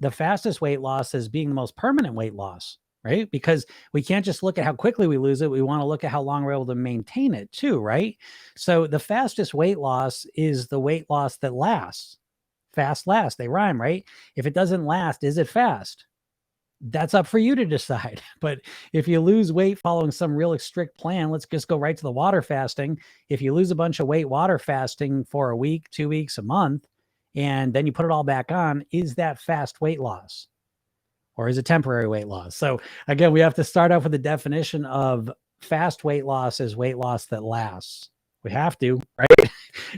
the fastest weight loss as being the most permanent weight loss, right? Because we can't just look at how quickly we lose it. We want to look at how long we're able to maintain it too, right? So the fastest weight loss is the weight loss that lasts. Fast lasts, they rhyme, right? If it doesn't last, is it fast? That's up for you to decide. But if you lose weight following some real strict plan, let's just go right to the water fasting. If you lose a bunch of weight water fasting for a week, 2 weeks, a month, and then you put it all back on, is that fast weight loss? Or is it temporary weight loss? So again, we have to start off with the definition of fast weight loss as weight loss that lasts. We have to, right?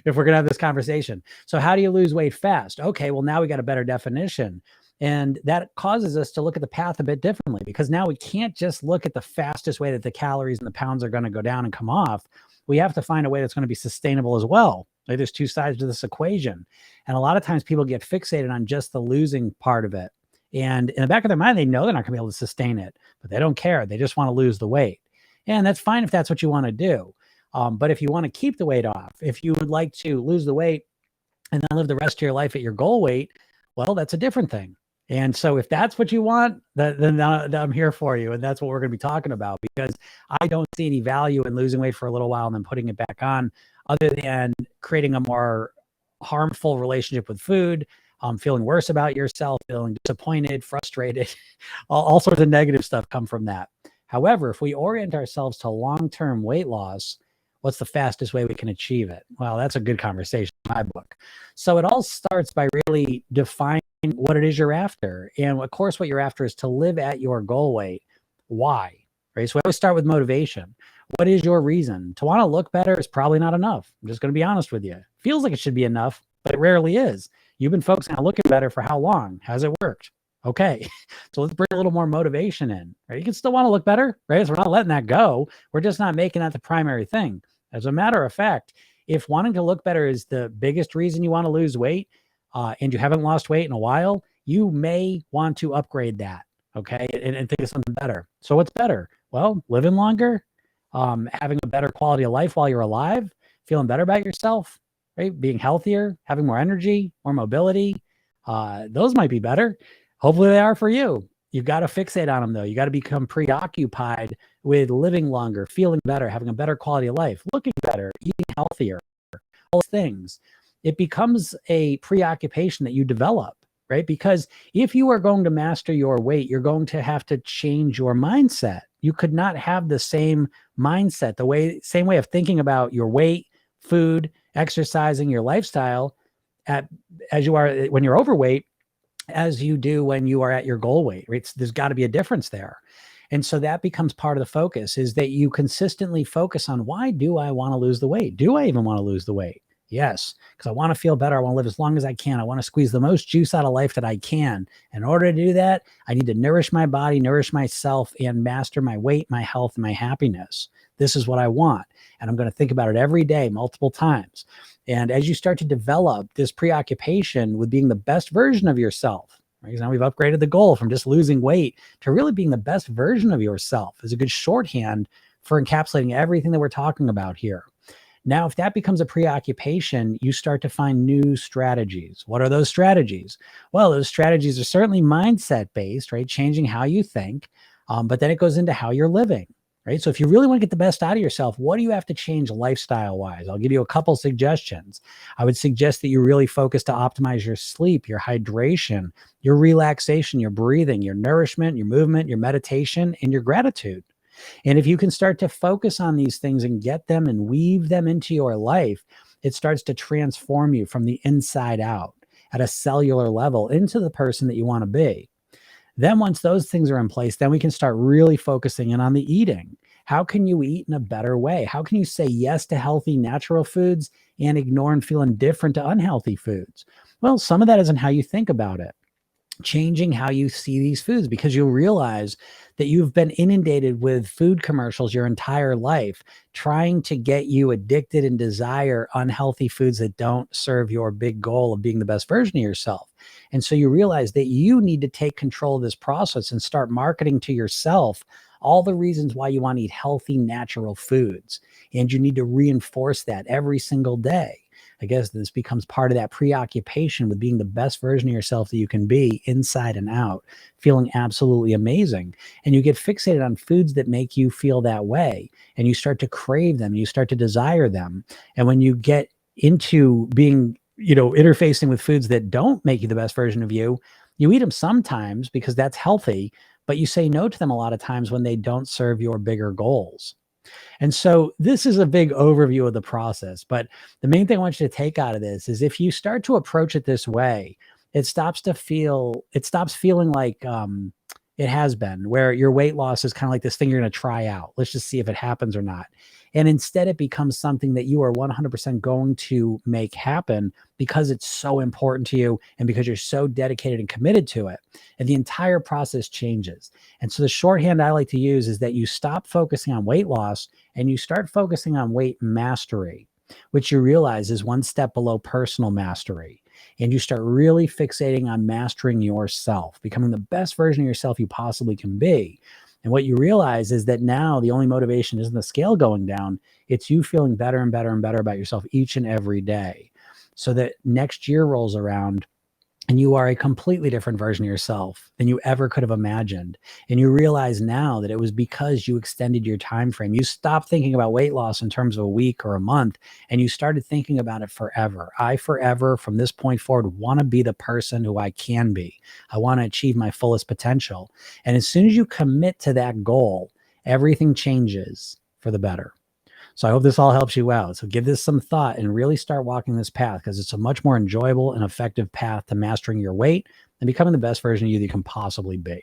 If we're going to have this conversation. So how do you lose weight fast? Okay, well, now we got a better definition. And that causes us to look at the path a bit differently, because now we can't just look at the fastest way that the calories and the pounds are going to go down and come off. We have to find a way that's going to be sustainable as well. Like, there's two sides to this equation. And a lot of times people get fixated on just the losing part of it. And in the back of their mind, they know they're not going to be able to sustain it, but they don't care. They just want to lose the weight. And that's fine if that's what you want to do. But if you want to keep the weight off, if you would like to lose the weight and then live the rest of your life at your goal weight, well, that's a different thing. And so if that's what you want, then I'm here for you. And that's what we're going to be talking about, because I don't see any value in losing weight for a little while and then putting it back on, other than creating a more harmful relationship with food, feeling worse about yourself, feeling disappointed, frustrated, all sorts of negative stuff come from that. However, if we orient ourselves to long-term weight loss, what's the fastest way we can achieve it? Well, that's a good conversation in my book. So it all starts by really defining what it is you're after. And of course, what you're after is to live at your goal weight. Why? Right? So we always start with motivation. What is your reason? To want to look better is probably not enough. I'm just going to be honest with you. Feels like it should be enough, but it rarely is. You've been focusing on looking better for how long? Has it worked? Okay. So let's bring a little more motivation in, right? You can still want to look better, right? So we're not letting that go. We're just not making that the primary thing. As a matter of fact, if wanting to look better is the biggest reason you want to lose weight, and you haven't lost weight in a while, you may want to upgrade that, okay, and think of something better. So what's better? Well, living longer, having a better quality of life while you're alive, feeling better about yourself, right? Being healthier, having more energy, more mobility. Those might be better. Hopefully they are for you. You've got to fixate on them, though. You got to become preoccupied with living longer, feeling better, having a better quality of life, looking better, eating healthier, all those things. It becomes a preoccupation that you develop, right? Because if you are going to master your weight, you're going to have to change your mindset. You could not have the same mindset, same way of thinking about your weight, food, exercising, your lifestyle as you are when you're overweight, as you do when you are at your goal weight, right? There's got to be a difference there. And so that becomes part of the focus, is that you consistently focus on, why do I want to lose the weight? Do I even want to lose the weight? Yes, because I want to feel better. I want to live as long as I can. I want to squeeze the most juice out of life that I can. In order to do that, I need to nourish my body, nourish myself, and master my weight, my health, and my happiness. This is what I want. And I'm going to think about it every day, multiple times. And as you start to develop this preoccupation with being the best version of yourself, right? Because now we've upgraded the goal from just losing weight to really being the best version of yourself, is a good shorthand for encapsulating everything that we're talking about here. Now, if that becomes a preoccupation, you start to find new strategies. What are those strategies? Well, those strategies are certainly mindset based, right? Changing how you think, but then it goes into how you're living, right? So if you really want to get the best out of yourself, what do you have to change lifestyle wise? I'll give you a couple suggestions. I would suggest that you really focus to optimize your sleep, your hydration, your relaxation, your breathing, your nourishment, your movement, your meditation, and your gratitude. And if you can start to focus on these things and get them and weave them into your life, it starts to transform you from the inside out at a cellular level into the person that you want to be. Then once those things are in place, then we can start really focusing in on the eating. How can you eat in a better way? How can you say yes to healthy, natural foods and ignore and feel indifferent to unhealthy foods? Well, some of that is in how you think about it. Changing how you see these foods, because you'll realize that you've been inundated with food commercials your entire life, trying to get you addicted and desire unhealthy foods that don't serve your big goal of being the best version of yourself. And so you realize that you need to take control of this process and start marketing to yourself all the reasons why you want to eat healthy, natural foods. And you need to reinforce that every single day. I guess this becomes part of that preoccupation with being the best version of yourself that you can be inside and out, feeling absolutely amazing. And you get fixated on foods that make you feel that way, and you start to crave them, you start to desire them. And when you get into being, interfacing with foods that don't make you the best version of you, you eat them sometimes because that's healthy, but you say no to them a lot of times when they don't serve your bigger goals. And so this is a big overview of the process. But the main thing I want you to take out of this is if you start to approach it this way, it stops feeling like it has been, where your weight loss is kind of like this thing you're going to try out. Let's just see if it happens or not. And instead, it becomes something that you are 100% going to make happen because it's so important to you and because you're so dedicated and committed to it. And the entire process changes. And so the shorthand I like to use is that you stop focusing on weight loss and you start focusing on weight mastery, which you realize is one step below personal mastery. And you start really fixating on mastering yourself, becoming the best version of yourself you possibly can be. And what you realize is that now the only motivation isn't the scale going down, it's you feeling better and better and better about yourself each and every day. So that next year rolls around and you are a completely different version of yourself than you ever could have imagined. And you realize now that it was because you extended your time frame. You stopped thinking about weight loss in terms of a week or a month, and you started thinking about it forever. I forever, from this point forward, want to be the person who I can be. I want to achieve my fullest potential. And as soon as you commit to that goal, everything changes for the better. So I hope this all helps you out. So give this some thought and really start walking this path, because it's a much more enjoyable and effective path to mastering your weight and becoming the best version of you that you can possibly be.